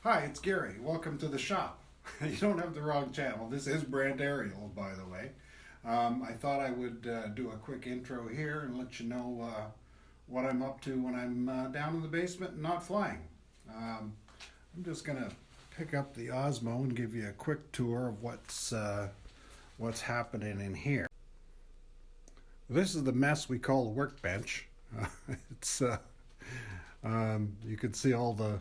Hi, it's Gary. Welcome to the shop. You don't have the wrong channel. This is Brent Ariel, by the way. I thought I would do a quick intro here and let you know what I'm up to when I'm down in the basement and not flying. I'm just going to pick up the Osmo and give you a quick tour of what's happening in here. This is the mess we call the workbench. It's you can see all the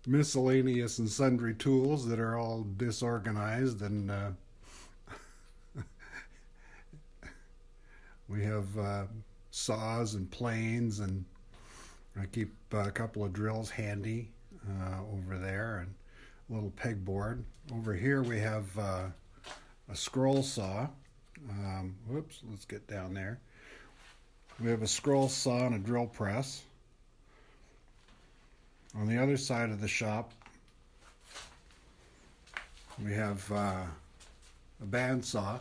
miscellaneous and sundry tools that are all disorganized, and we have saws and planes, and I keep a couple of drills handy over there, and a little pegboard. Over here we have a scroll saw. Whoops, let's get down there. We have a scroll saw and a drill press. On the other side of the shop, we have a bandsaw.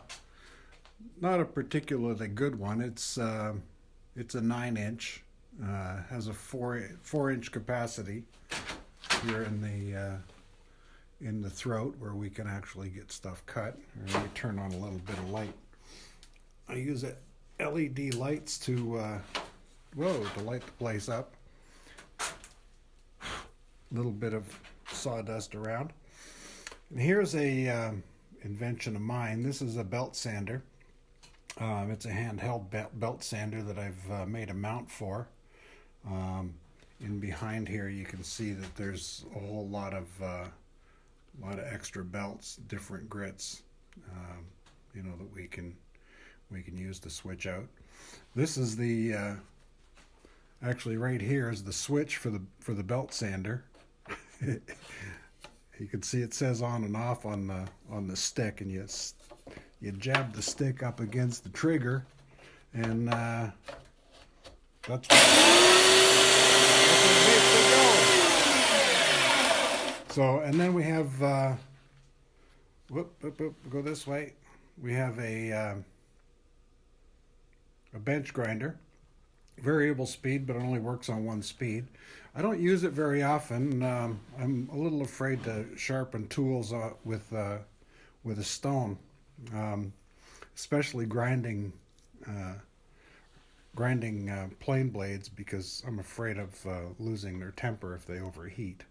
Not a particularly good one. It's a 9-inch. Has a 4-inch capacity here in the throat, where we can actually get stuff cut. Let me turn on a little bit of light. I use LED lights to light the place up. Little bit of sawdust around. And here's a invention of mine. This is a belt sander. It's a handheld belt sander that I've made a mount for. In behind here you can see that there's a whole lot of extra belts, different grits, that we can use to switch out. This is the actually right here is the switch for the belt sander. You can see it says on and off on the stick, and you jab the stick up against the trigger, and that's what makes it go. So, and then we have go this way. We have a bench grinder. Variable speed, but it only works on one speed. I don't use it very often. I'm a little afraid to sharpen tools with a stone, especially grinding plane blades, because I'm afraid of losing their temper if they overheat.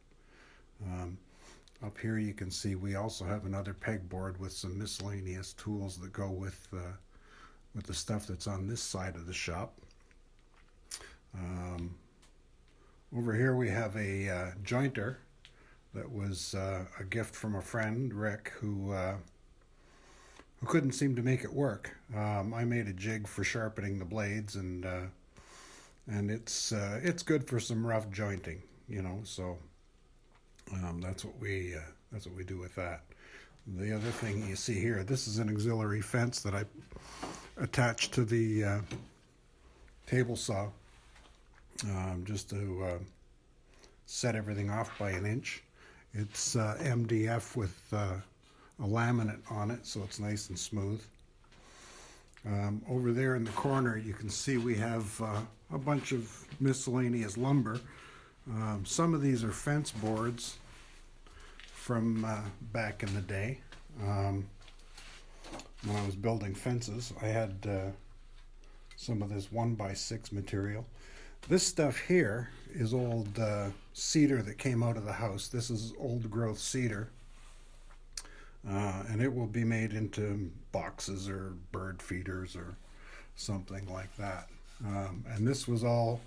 Up here you can see we also have another pegboard with some miscellaneous tools that go with the stuff that's on this side of the shop. Over here we have a jointer that was a gift from a friend, Rick, who couldn't seem to make it work. I made a jig for sharpening the blades, and it's good for some rough jointing, So that's what we do with that. The other thing you see here, this is an auxiliary fence that I attached to the table saw. Just to set everything off by an inch. It's MDF with a laminate on it, so it's nice and smooth. Over there in the corner you can see we have a bunch of miscellaneous lumber. Some of these are fence boards from back in the day. When I was building fences, I had some of this 1x6 material. This stuff here is old cedar that came out of the house. This is old growth cedar, and it will be made into boxes or bird feeders or something like that. And this was all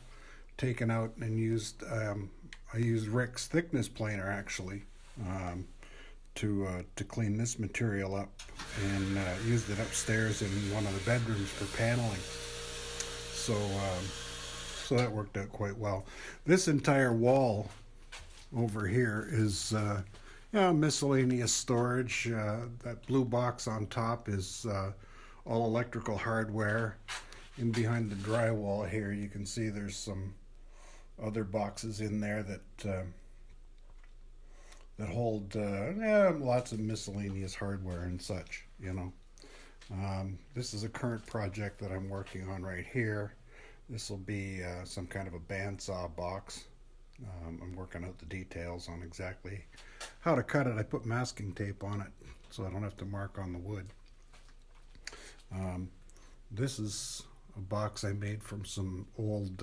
taken out and used. I used Rick's thickness planer actually to clean this material up, and used it upstairs in one of the bedrooms for paneling. So that worked out quite well. This entire wall over here is miscellaneous storage. That blue box on top is all electrical hardware. In behind the drywall here you can see there's some other boxes in there that hold lots of miscellaneous hardware and such, This is a current project that I'm working on right here. This will be some kind of a bandsaw box. I'm working out the details on exactly how to cut it, I put masking tape on it so I don't have to mark on the wood. This is a box I made from some old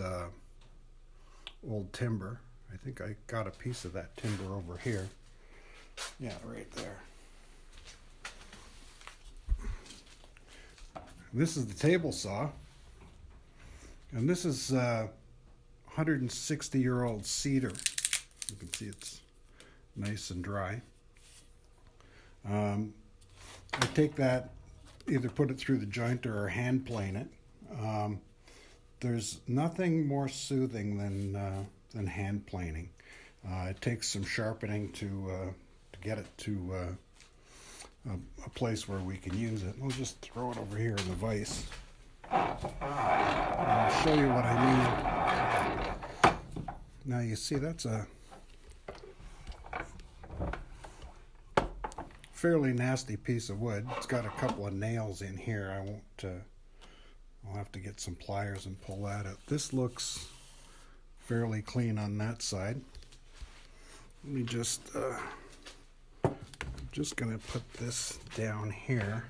timber. I think I got a piece of that timber over here. Yeah, right there. This is the table saw, and this is 160-year-old cedar. You can see it's nice and dry. I take that, either put it through the jointer or hand plane it. There's nothing more soothing than hand planing. It takes some sharpening to get it to a place where we can use it. We'll just throw it over here in the vise. I'll show you what I mean. Now you see that's a fairly nasty piece of wood. It's got a couple of nails in here. I'll have to get some pliers and pull that out. This looks fairly clean on that side. Let me just gonna put this down here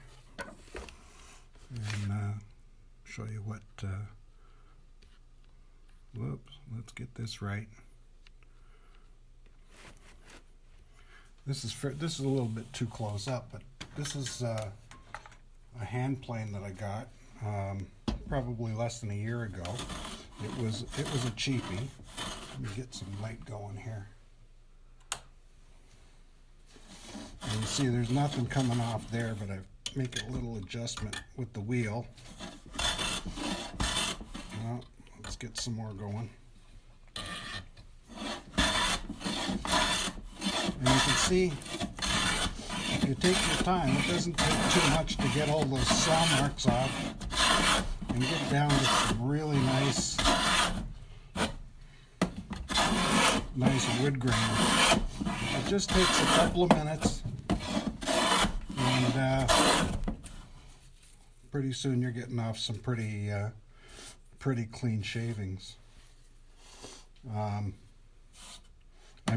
and show you what. Whoops, let's get this right. This is a little bit too close up, but this is a hand plane that I got probably less than a year ago. It was a cheapie. Let me get some light going here. And you see there's nothing coming off there, but I make a little adjustment with the wheel. Well, let's get some more going. And you can see, if you take your time, it doesn't take too much to get all those saw marks off and get down to some really nice wood grain. It just takes a couple of minutes, and pretty soon you're getting off some pretty clean shavings. I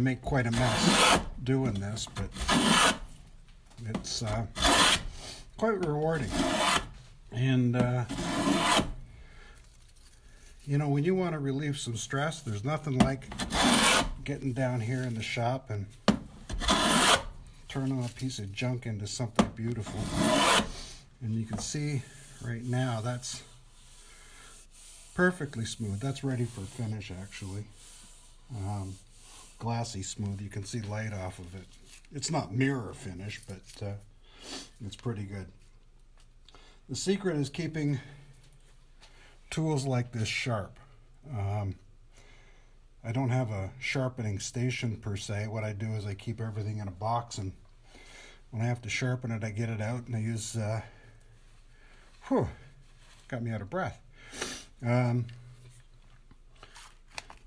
make quite a mess doing this, but it's quite rewarding. And you know, when you want to relieve some stress, there's nothing like getting down here in the shop and turning a piece of junk into something beautiful. And you can see right now that's perfectly smooth. That's ready for finish, actually. Glassy smooth. You can see light off of it. It's not mirror finish, but it's pretty good. The secret is keeping tools like this sharp. I don't have a sharpening station per se. What I do is I keep everything in a box, and when I have to sharpen it, I get it out and I use got me out of breath.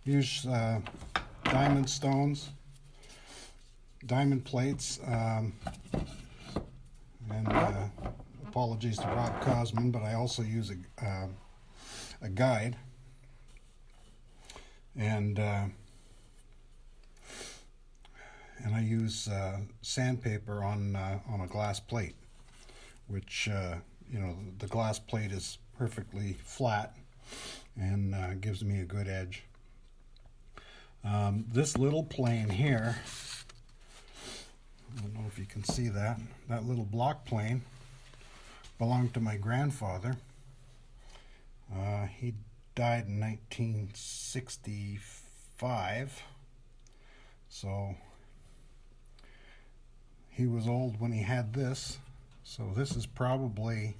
Use diamond stones, diamond plates, and apologies to Rob Cosman, but I also use a guide, and I use sandpaper on a glass plate, which you know, the glass plate is perfectly flat and gives me a good edge. This little plane here, I don't know if you can see that little block plane belonged to my grandfather. He died in 1965, so he was old when he had this. So this is probably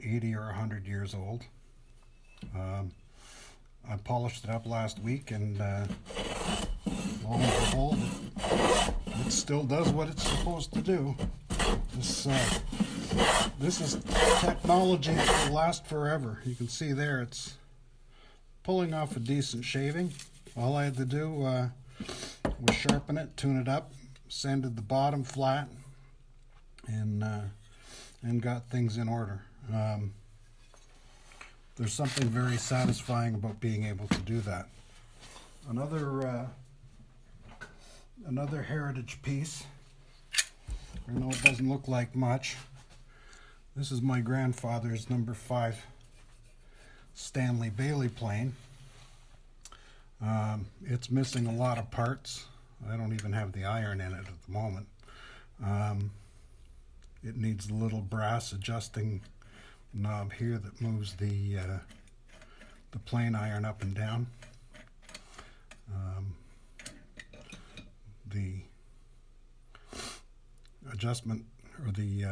80 or 100 years old. I polished it up last week, and lo and behold, it still does what it's supposed to do. This is technology that will last forever. You can see there it's pulling off a decent shaving. All I had to do was sharpen it, tune it up, sanded the bottom flat, and got things in order. There's something very satisfying about being able to do that. Another another heritage piece. I know it doesn't look like much. This is my grandfather's number 5 Stanley Bailey plane. It's missing a lot of parts. I don't even have the iron in it at the moment. It needs a little brass adjusting knob here that moves the plane iron up and down. The adjustment or the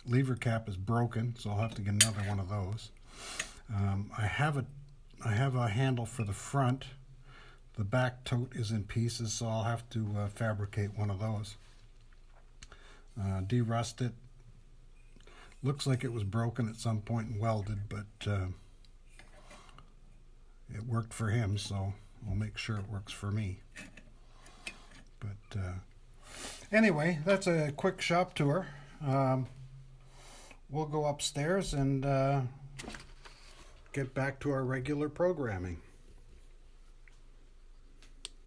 lever cap is broken, so I'll have to get another one of those. I have a handle for the front. The back tote is in pieces, so I'll have to fabricate one of those. De-rust it. Looks like it was broken at some point and welded, but it worked for him, so I'll make sure it works for me. But anyway, that's a quick shop tour. We'll go upstairs and get back to our regular programming.